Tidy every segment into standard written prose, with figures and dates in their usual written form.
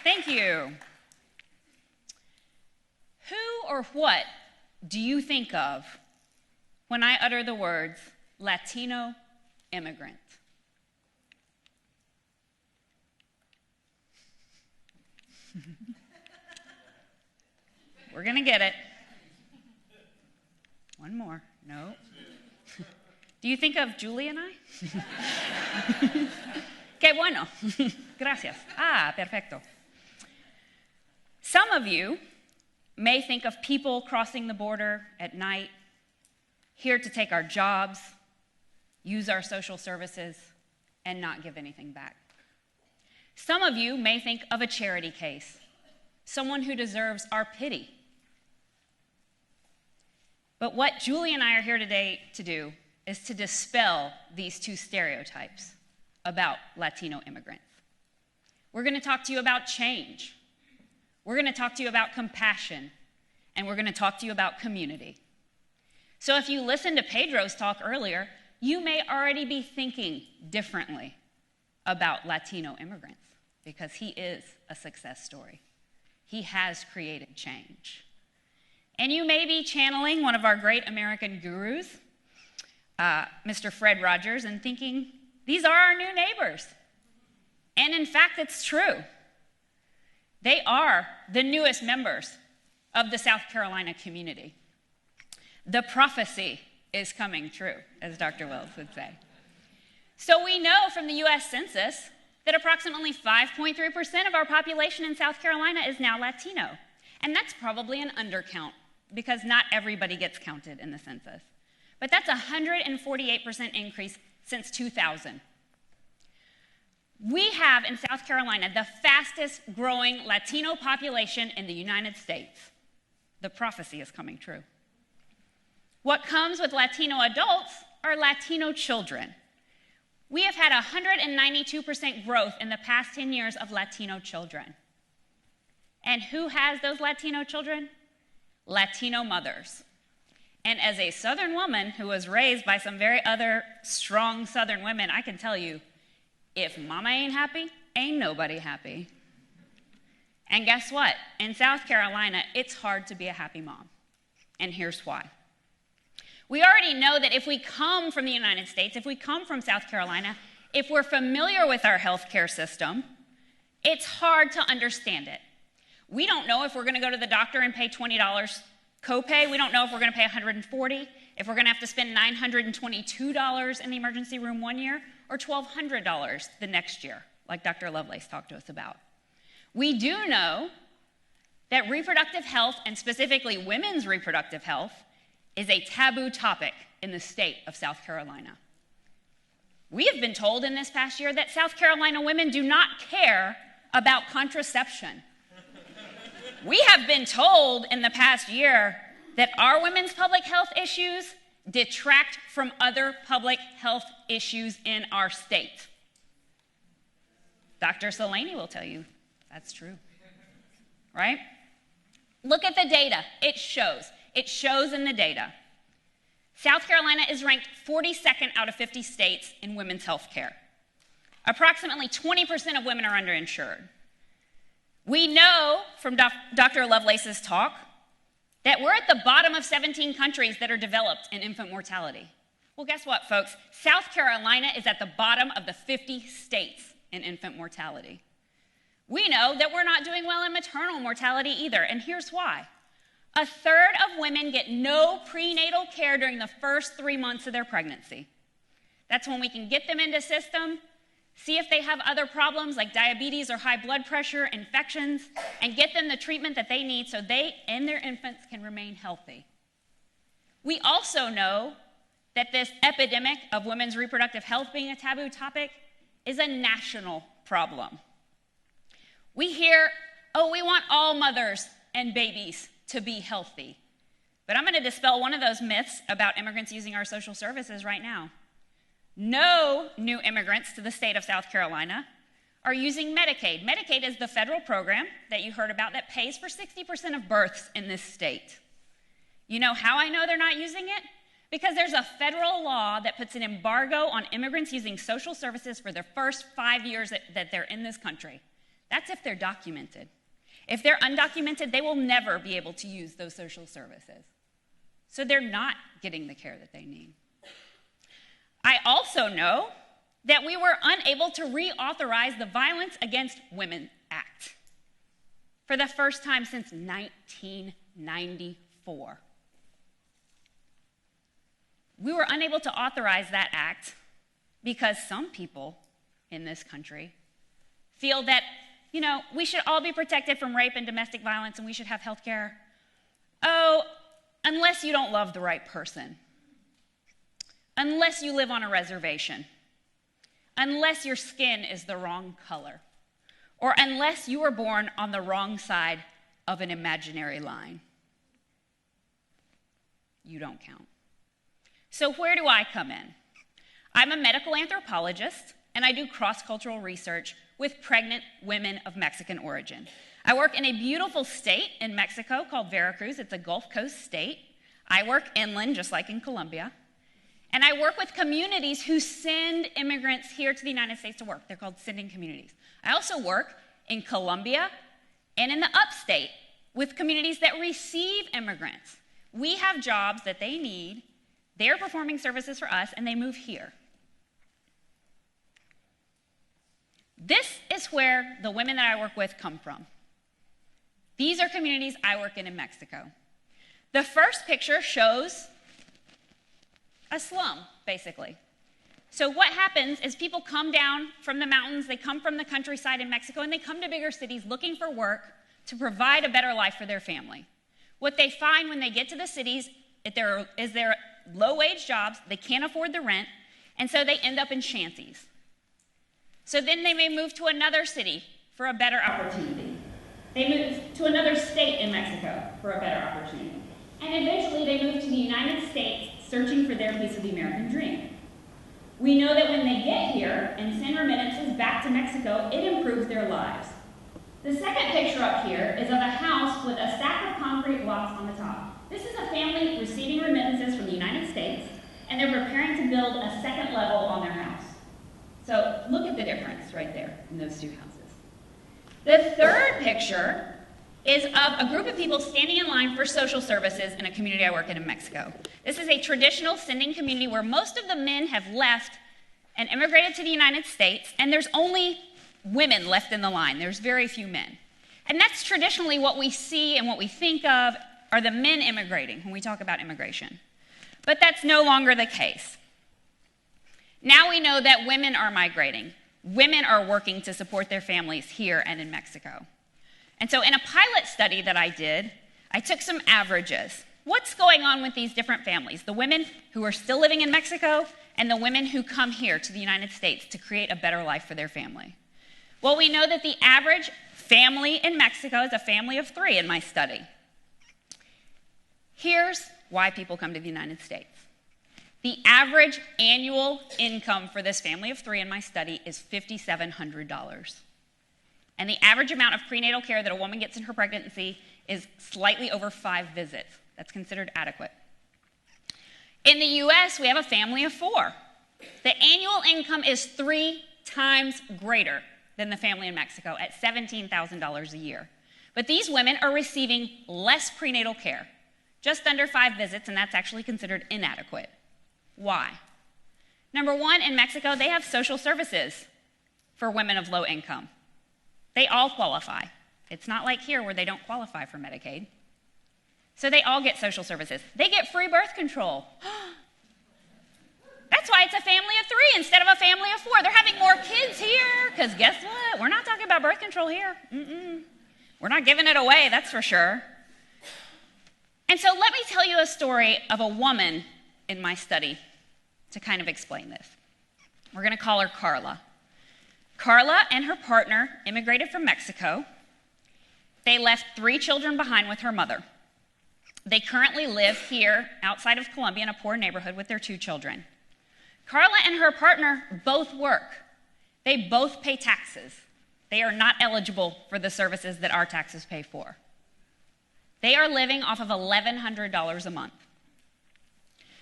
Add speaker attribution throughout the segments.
Speaker 1: Thank you. Who or what do you think of when I utter the words Latino immigrant? We're going to get it. One more. No. Do you think of Julie and I? Qué bueno. Gracias. Ah, perfecto. Some of you may think of people crossing the border at night, here to take our jobs, use our social services, and not give anything back. Some of you may think of a charity case, someone who deserves our pity. But what Julie and I are here today to do is to dispel these two stereotypes about Latino immigrants. We're going to talk to you about change. We're going to talk to you about compassion. And we're going to talk to you about community. So if you listened to Pedro's talk earlier, you may already be thinking differently about Latino immigrants because he is a success story. He has created change. And you may be channeling one of our great American gurus, Mr. Fred Rogers, and thinking, these are our new neighbors. And in fact, it's true. They are the newest members of the South Carolina community. The prophecy is coming true, as Dr. Wells would say. So we know from the US Census that approximately 5.3% of our population in South Carolina is now Latino. And that's probably an undercount because not everybody gets counted in the census. But that's a 148% increase since 2000. We have in South Carolina the fastest growing Latino population in the United States. The prophecy is coming true. What comes with Latino adults are Latino children. We have had 192% growth in the past 10 years of Latino children. And who has those Latino children? Latino mothers. And as a Southern woman who was raised by some very other strong Southern women, I can tell you, if mama ain't happy, ain't nobody happy. And guess what? In South Carolina, it's hard to be a happy mom. And here's why. We already know that if we come from the United States, if we come from South Carolina, if we're familiar with our healthcare system, it's hard to understand it. We don't know if we're going to go to the doctor and pay $20 copay. We don't know if we're going to pay $140, if we're going to have to spend $922 in the emergency room one year, or $1,200 the next year, like Dr. Lovelace talked to us about. We do know that reproductive health, and specifically women's reproductive health, is a taboo topic in the state of South Carolina. We have been told in this past year that South Carolina women do not care about contraception. We have been told in the past year that our women's public health issues detract from other public health issues in our state. Dr. Solaney will tell you that's true, right? Look at the data. It shows in the data. South Carolina is ranked 42nd out of 50 states in women's health care. Approximately 20% of women are underinsured. We know from Dr. Lovelace's talk that we're at the bottom of 17 countries that are developed in infant mortality. Well, guess what, folks? South Carolina is at the bottom of the 50 states in infant mortality. We know that we're not doing well in maternal mortality either, and here's why. A third of women get no prenatal care during the first 3 months of their pregnancy. That's when we can get them into system, see if they have other problems like diabetes or high blood pressure, infections, and get them the treatment that they need so they and their infants can remain healthy. We also know that this epidemic of women's reproductive health being a taboo topic is a national problem. We hear, oh, we want all mothers and babies to be healthy. But I'm going to dispel one of those myths about immigrants using our social services right now. No new immigrants to the state of South Carolina are using Medicaid. Medicaid is the federal program that you heard about that pays for 60% of births in this state. You know how I know they're not using it? Because there's a federal law that puts an embargo on immigrants using social services for their first 5 years that they're in this country. That's if they're documented. If they're undocumented, they will never be able to use those social services. So they're not getting the care that they need. I also know that we were unable to reauthorize the Violence Against Women Act for the first time since 1994. We were unable to authorize that act because some people in this country feel that, we should all be protected from rape and domestic violence and we should have health care. Oh, unless you don't love the right person. Unless you live on a reservation. Unless your skin is the wrong color. Or unless you were born on the wrong side of an imaginary line. You don't count. So where do I come in? I'm a medical anthropologist, and I do cross-cultural research with pregnant women of Mexican origin. I work in a beautiful state in Mexico called Veracruz. It's a Gulf Coast state. I work inland, just like in Colombia. And I work with communities who send immigrants here to the United States to work. They're called sending communities. I also work in Colombia and in the upstate with communities that receive immigrants. We have jobs that they need. They're performing services for us, and they move here. This is where the women that I work with come from. These are communities I work in Mexico. The first picture shows a slum, basically. So what happens is people come down from the mountains, they come from the countryside in Mexico, and they come to bigger cities looking for work to provide a better life for their family. What they find when they get to the cities is there low-wage jobs, they can't afford the rent, and so they end up in shanties. So then they may move to another city for a better opportunity. They move to another state in Mexico for a better opportunity. And eventually they move to the United States searching for their piece of the American dream. We know that when they get here and send remittances back to Mexico, it improves their lives. The second picture up here is of a house with a stack of concrete blocks on the top. This is a family receiving remittances from the United States, and they're preparing to build a second level on their house. So look at the difference right there in those two houses. The third picture is of a group of people standing in line for social services in a community I work in Mexico. This is a traditional sending community where most of the men have left and immigrated to the United States, and there's only women left in the line. There's very few men. And that's traditionally what we see and what we think of are the men immigrating when we talk about immigration. But that's no longer the case. Now we know that women are migrating. Women are working to support their families here and in Mexico. And so in a pilot study that I did, I took some averages. What's going on with these different families? The women who are still living in Mexico and the women who come here to the United States to create a better life for their family. Well, we know that the average family in Mexico is a family of 3 in my study. Here's why people come to the United States. The average annual income for this family of 3 in my study is $5,700. And the average amount of prenatal care that a woman gets in her pregnancy is slightly over 5 visits. That's considered adequate. In the US, we have a family of 4. The annual income is 3 times greater than the family in Mexico at $17,000 a year. But these women are receiving less prenatal care, just under 5 visits, and that's actually considered inadequate. Why? Number one, in Mexico, they have social services for women of low income. They all qualify. It's not like here where they don't qualify for Medicaid. So they all get social services. They get free birth control. That's why it's a family of 3 instead of a family of 4. They're having more kids here, because guess what? We're not talking about birth control here. We're not giving it away, that's for sure. And so let me tell you a story of a woman in my study to kind of explain this. We're going to call her Carla. Carla and her partner immigrated from Mexico. They left 3 children behind with her mother. They currently live here outside of Columbia in a poor neighborhood with their 2 children. Carla and her partner both work. They both pay taxes. They are not eligible for the services that our taxes pay for. They are living off of $1,100 a month.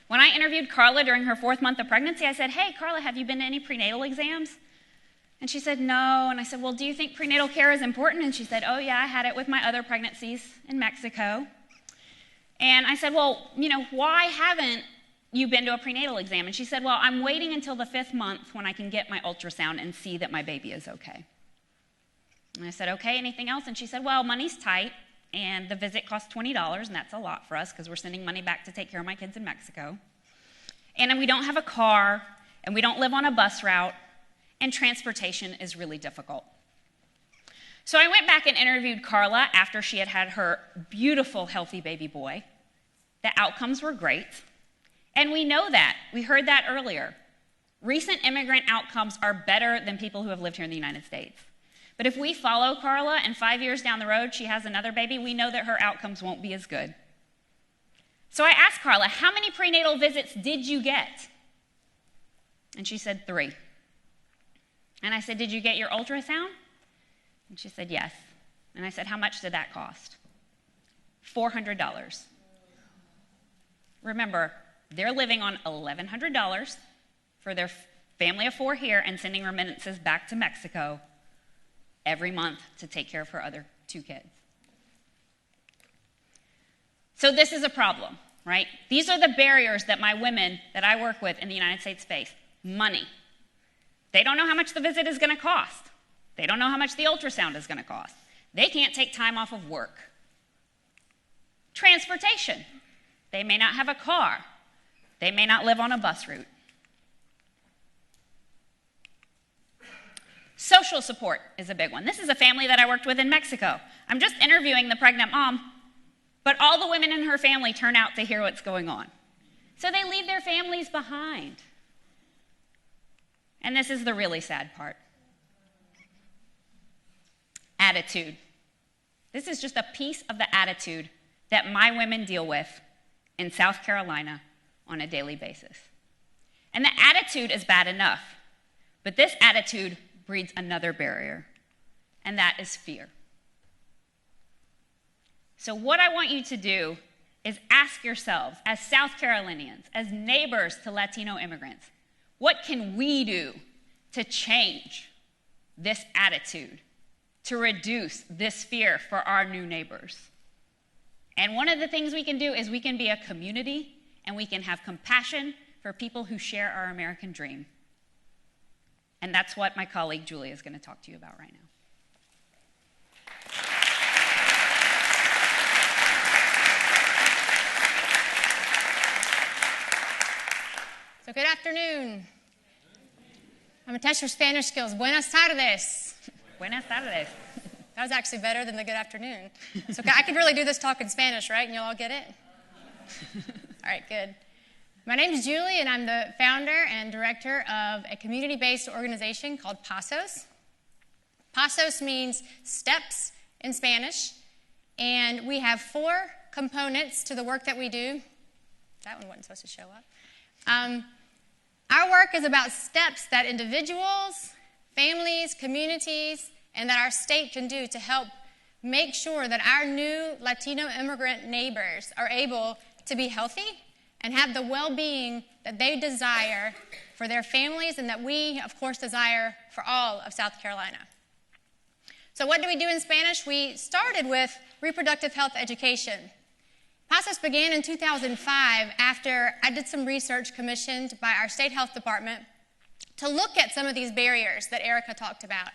Speaker 1: When I interviewed Carla during her 4th month of pregnancy, I said, "Hey, Carla, have you been to any prenatal exams?" And she said, no. And I said, well, do you think prenatal care is important? And she said, oh, yeah, I had it with my other pregnancies in Mexico. And I said, well, why haven't you been to a prenatal exam? And she said, well, I'm waiting until the 5th month when I can get my ultrasound and see that my baby is okay. And I said, okay, anything else? And she said, well, money's tight, and the visit costs $20, and that's a lot for us because we're sending money back to take care of my kids in Mexico. And we don't have a car, and we don't live on a bus route, and transportation is really difficult. So I went back and interviewed Carla after she had had her beautiful, healthy baby boy. The outcomes were great, and we know that. We heard that earlier. Recent immigrant outcomes are better than people who have lived here in the United States. But if we follow Carla and 5 years down the road she has another baby, we know that her outcomes won't be as good. So I asked Carla, how many prenatal visits did you get? And she said 3. And I said, did you get your ultrasound? And she said, yes. And I said, how much did that cost? $400. Remember, they're living on $1,100 for their family of 4 here and sending remittances back to Mexico every month to take care of her other 2 kids. So this is a problem, right? These are the barriers that my women that I work with in the United States face. Money. They don't know how much the visit is going to cost. They don't know how much the ultrasound is going to cost. They can't take time off of work. Transportation. They may not have a car. They may not live on a bus route. Social support is a big one. This is a family that I worked with in Mexico. I'm just interviewing the pregnant mom, but all the women in her family turn out to hear what's going on. So they leave their families behind. And this is the really sad part. Attitude. This is just a piece of the attitude that my women deal with in South Carolina on a daily basis. And the attitude is bad enough, but this attitude breeds another barrier, and that is fear. So what I want you to do is ask yourselves, as South Carolinians, as neighbors to Latino immigrants, what can we do to change this attitude, to reduce this fear for our new neighbors? And one of the things we can do is we can be a community, and we can have compassion for people who share our American dream. And that's what my colleague Julia is going to talk to you about right now.
Speaker 2: So good afternoon. I'm going to test your Spanish skills. Buenas tardes.
Speaker 1: Buenas tardes.
Speaker 2: That was actually better than the good afternoon. So I could really do this talk in Spanish, right? And you'll all get it? All right, good. My name is Julie, and I'm the founder and director of a community-based organization called PASOs. PASOs means steps in Spanish, and we have 4 components to the work that we do. That one wasn't supposed to show up. Our work is about steps that individuals, families, communities, and that our state can do to help make sure that our new Latino immigrant neighbors are able to be healthy and have the well-being that they desire for their families and that we, of course, desire for all of South Carolina. So what do we do in Spanish? We started with reproductive health education. PASOs began in 2005 after I did some research commissioned by our state health department to look at some of these barriers that Erica talked about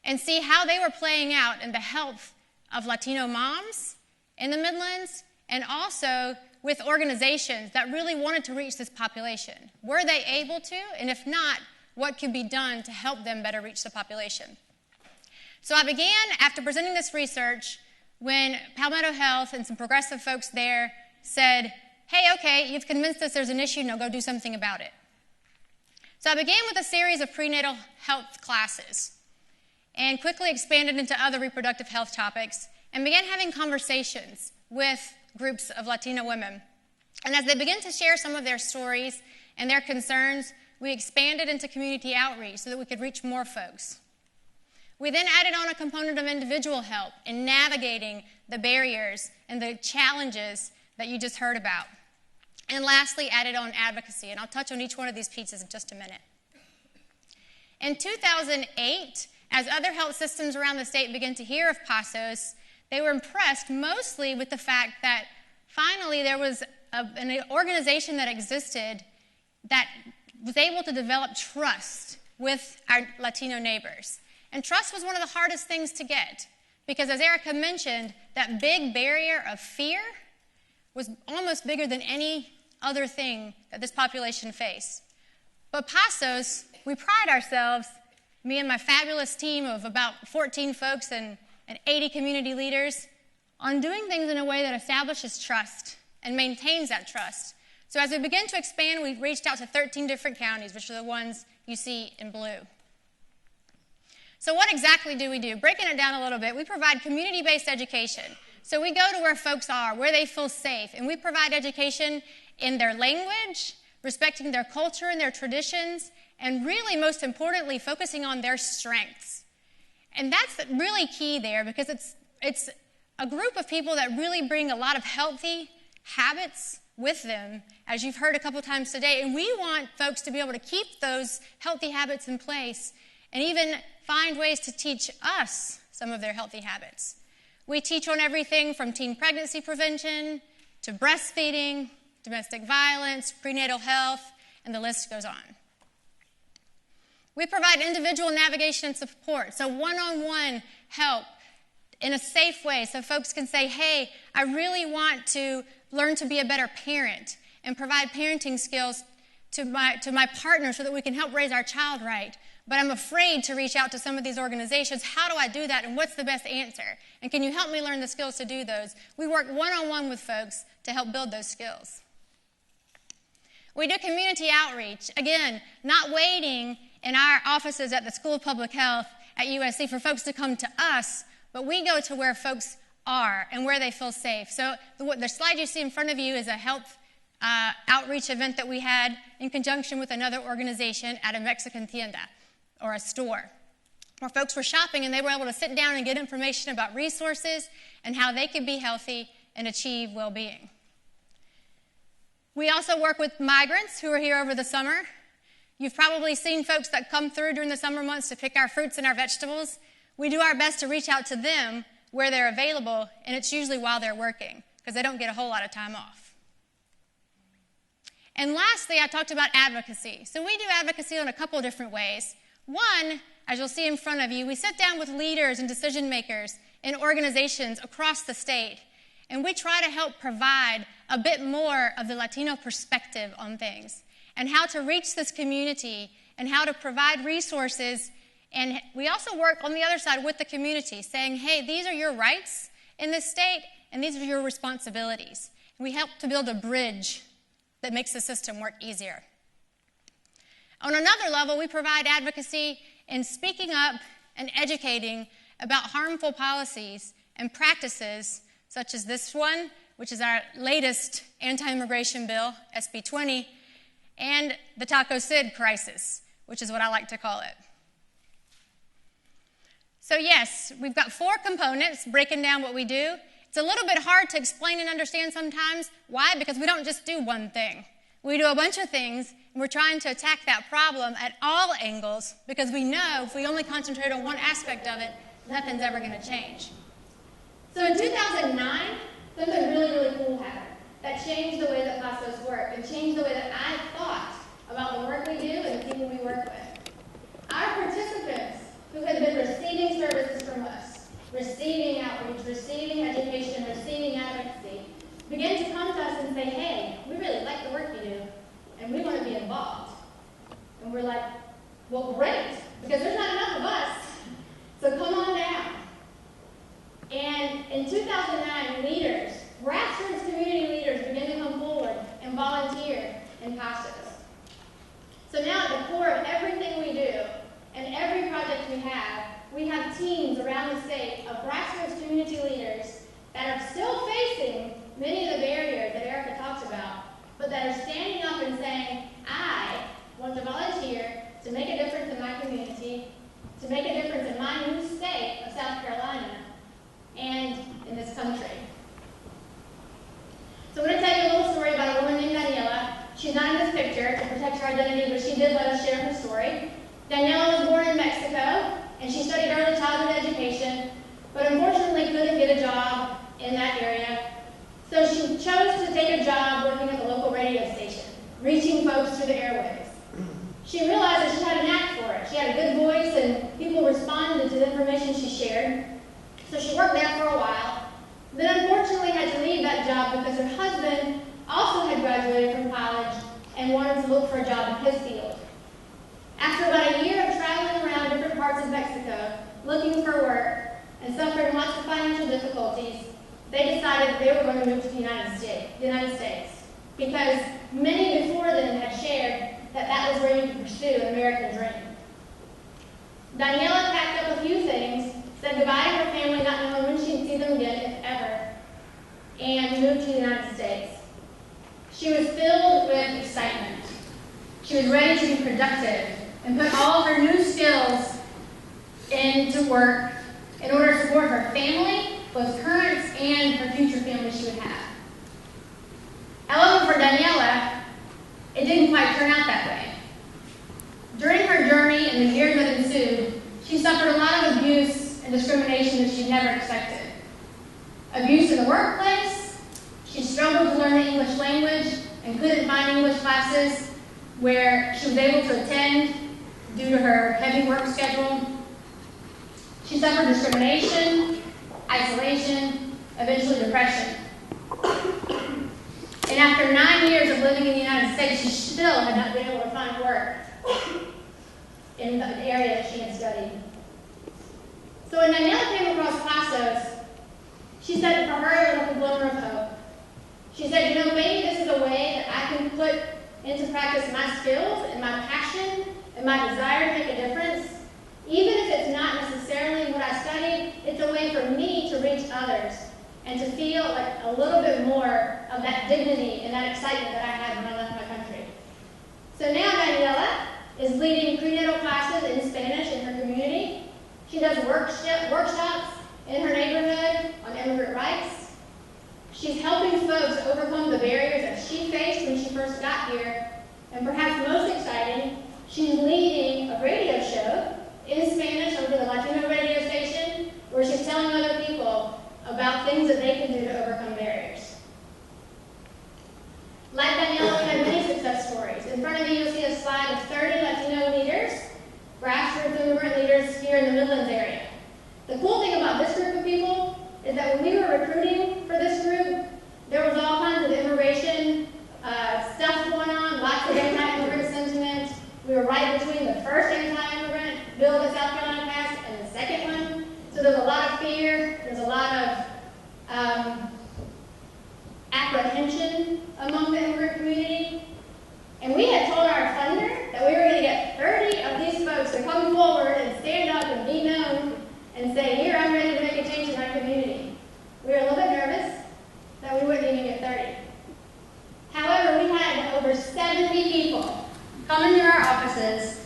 Speaker 2: and see how they were playing out in the health of Latino moms in the Midlands and also with organizations that really wanted to reach this population. Were they able to? And if not, what could be done to help them better reach the population? So I began, after presenting this research, when Palmetto Health and some progressive folks there said, hey, okay, you've convinced us there's an issue, now go do something about it. So I began with a series of prenatal health classes and quickly expanded into other reproductive health topics and began having conversations with groups of Latino women. And as they began to share some of their stories and their concerns, we expanded into community outreach so that we could reach more folks. We then added on a component of individual help in navigating the barriers and the challenges that you just heard about. And lastly, added on advocacy, and I'll touch on each one of these pieces in just a minute. In 2008, as other health systems around the state began to hear of PASOs, they were impressed mostly with the fact that finally there was an organization that existed that was able to develop trust with our Latino neighbors. And trust was one of the hardest things to get because, as Erica mentioned, that big barrier of fear was almost bigger than any other thing that this population faced. But PASOs, we pride ourselves, me and my fabulous team of about 14 folks and 80 community leaders, on doing things in a way that establishes trust and maintains that trust. So as we begin to expand, we've reached out to 13 different counties, which are the ones you see in blue. So what exactly do we do? Breaking it down a little bit, we provide community-based education. So we go to where folks are, where they feel safe, and we provide education in their language, respecting their culture and their traditions, and really, most importantly, focusing on their strengths. And that's really key there because it's a group of people that really bring a lot of healthy habits with them, as you've heard a couple times today, and we want folks to be able to keep those healthy habits in place and even find ways to teach us some of their healthy habits. We teach on everything from teen pregnancy prevention to breastfeeding, domestic violence, prenatal health, and the list goes on. We provide individual navigation and support, so one-on-one help in a safe way so folks can say, hey, I really want to learn to be a better parent and provide parenting skills to my partner so that we can help raise our child right. But I'm afraid to reach out to some of these organizations. How do I do that, and what's the best answer? And can you help me learn the skills to do those? We work one-on-one with folks to help build those skills. We do community outreach. Again, not waiting in our offices at the School of Public Health at USC for folks to come to us, but we go to where folks are and where they feel safe. So the slide you see in front of you is a health outreach event that we had in conjunction with another organization at a Mexican tienda, or a store, where folks were shopping and they were able to sit down and get information about resources and how they could be healthy and achieve well-being. We also work with migrants who are here over the summer. You've probably seen folks that come through during the summer months to pick our fruits and our vegetables. We do our best to reach out to them where they're available, and it's usually while they're working, because they don't get a whole lot of time off. And lastly, I talked about advocacy. So we do advocacy in a couple of different ways. One, as you'll see in front of you, we sit down with leaders and decision makers in organizations across the state, and we try to help provide a bit more of the Latino perspective on things and how to reach this community and how to provide resources. And we also work on the other side with the community, saying, hey, these are your rights in this state, and these are your responsibilities. And we help to build a bridge that makes the system work easier. On another level, we provide advocacy in speaking up and educating about harmful policies and practices, such as this one, which is our latest anti-immigration bill, SB 20, and the Taco Sid crisis, which is what I like to call it. So yes, we've got 4 components breaking down what we do. It's a little bit hard to explain and understand sometimes. Why? Because we don't just do one thing. We do a bunch of things, and we're trying to attack that problem at all angles because we know if we only concentrate on one aspect of it, nothing's ever going to change. So in 2009, something really, really cool happened that changed the way that PASOs work and changed the way that I thought about the work we do and the people we work with. Our participants who had been receiving services from us, receiving outreach, receiving education, receiving advocacy, began to come to us and say, hey, we really like the work you do, and we want to be involved. And we're like, well, great, because there's not enough of us, so come on down. And in 2009, leaders, grassroots community leaders began to come forward and volunteer in PASOs. So now at the core of everything we do and every project we have teams around the state of grassroots community leaders that are still facing many of the barriers that Erica talks about, but that are standing up and saying, I want to volunteer to make a difference in my community, to make a difference in my new state of South Carolina, and in this country. So I'm going to tell you a little story about a woman named Daniela. She's not in this picture to protect her identity, but she did let us share her story. Daniela was born
Speaker 3: chose to take a job working at the local radio station, reaching folks through the airwaves. She realized that she had a knack for it. She had a good voice and people responded to the information she shared. So she worked there for a while, then unfortunately had to leave that job because her husband also had graduated from college and wanted to look for a job in his field. After about a year of traveling around different parts of Mexico, looking for work, and suffering lots of financial difficulties, they decided they were going to move to the United States, because many before them had shared that that was where you could pursue an American dream. Daniela packed up a few things, said goodbye to her family, not knowing when she'd see them again, if ever, and moved to the United States. She was filled with excitement. She was ready to be productive and put all of her new skills into work in order to support her family, both current and her future family she would have. However, for Daniela, it didn't quite turn out that way. During her journey and the years that ensued, she suffered a lot of abuse and discrimination that she'd never expected. Abuse in the workplace. She struggled to learn the English language and couldn't find English classes where she was able to attend due to her heavy work schedule. She suffered discrimination, isolation, eventually depression. And after 9 years of living in the United States, she still had not been able to find work in the area that she had studied. So when Daniela came across PASOs, she said for her it was like a glimmer of hope. She said, you know, maybe this is a way that I can put into practice my skills and my passion and my desire to make a difference. Even if it's not necessarily what I studied, it's a way for me to reach others and to feel like a little bit more of that dignity and that excitement that I had when I left my country. So now Daniela is leading prenatal classes in Spanish in her community. She does workshops in her neighborhood on immigrant rights. She's helping folks overcome the barriers that she faced when she first got here. And perhaps most exciting, she's leading a radio show in Spanish over the Latino radio station where she's telling other people about things that they can do to overcome barriers. Like Daniela, we had many success stories. In front of you, you'll see a slide of 30 Latino leaders, grassroots immigrant leaders here in the Midlands area. The cool thing about this group of people is that when we were recruiting for this group, there was all kinds of immigration stuff going on, lots of anti-immigrant sentiment. We were right between the first anti-immigrant bill that South Carolina passed and the second one. So there's a lot of fear, there's a lot of apprehension among the immigrant community. And we had told our funder that we were going to get 30 of these folks to come forward and stand up and be known and say, here, I'm ready to make a change in our community. We were a little bit nervous that we wouldn't even get 30. However, we had over 70 people come into our offices,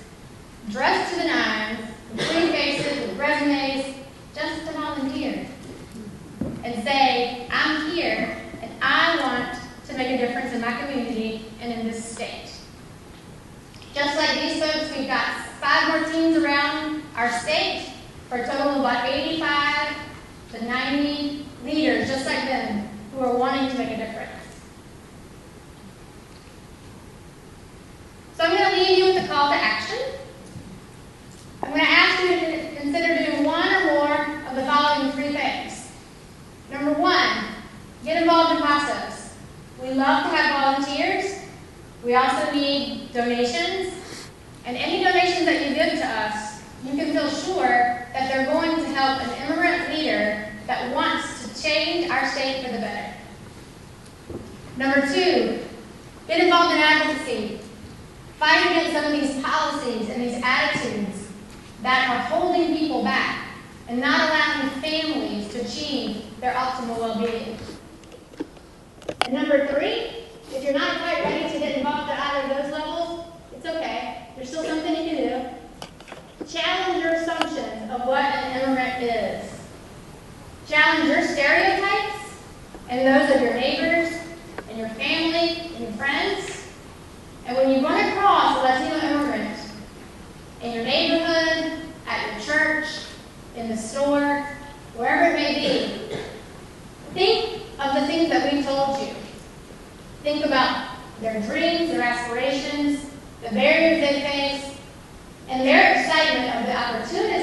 Speaker 3: dressed to the nines, with clean faces, with resumes, just to volunteer and say, I'm here and I want to make a difference in my community and in this state. Just like these folks, we've got 5 more teams around our state for a total of about 85 to 90 leaders just like them who are wanting to make a difference. So I'm going to leave you with a call to action. I'm going to ask you to consider doing one or more of the following 3 things. Number 1, get involved in PASOs. We love to have volunteers. We also need donations. And any donations that you give to us, you can feel sure that they're going to help an immigrant leader that wants to change our state for the better. Number 2, get involved in advocacy. Fight against some of these policies and these attitudes that are holding people back and not allowing families to achieve their optimal well-being. And number 3, if you're not quite ready to get involved at either of those levels, it's okay. There's still something you can do. Challenge your assumptions of what an immigrant is. Challenge your stereotypes and those of your neighbors and your family and your friends. And when you run across a Latino immigrant in your neighborhood, at your church, in the store, wherever it may be, think of the things that we told you. think about their dreams, their aspirations, the barriers they face, and their excitement of the opportunity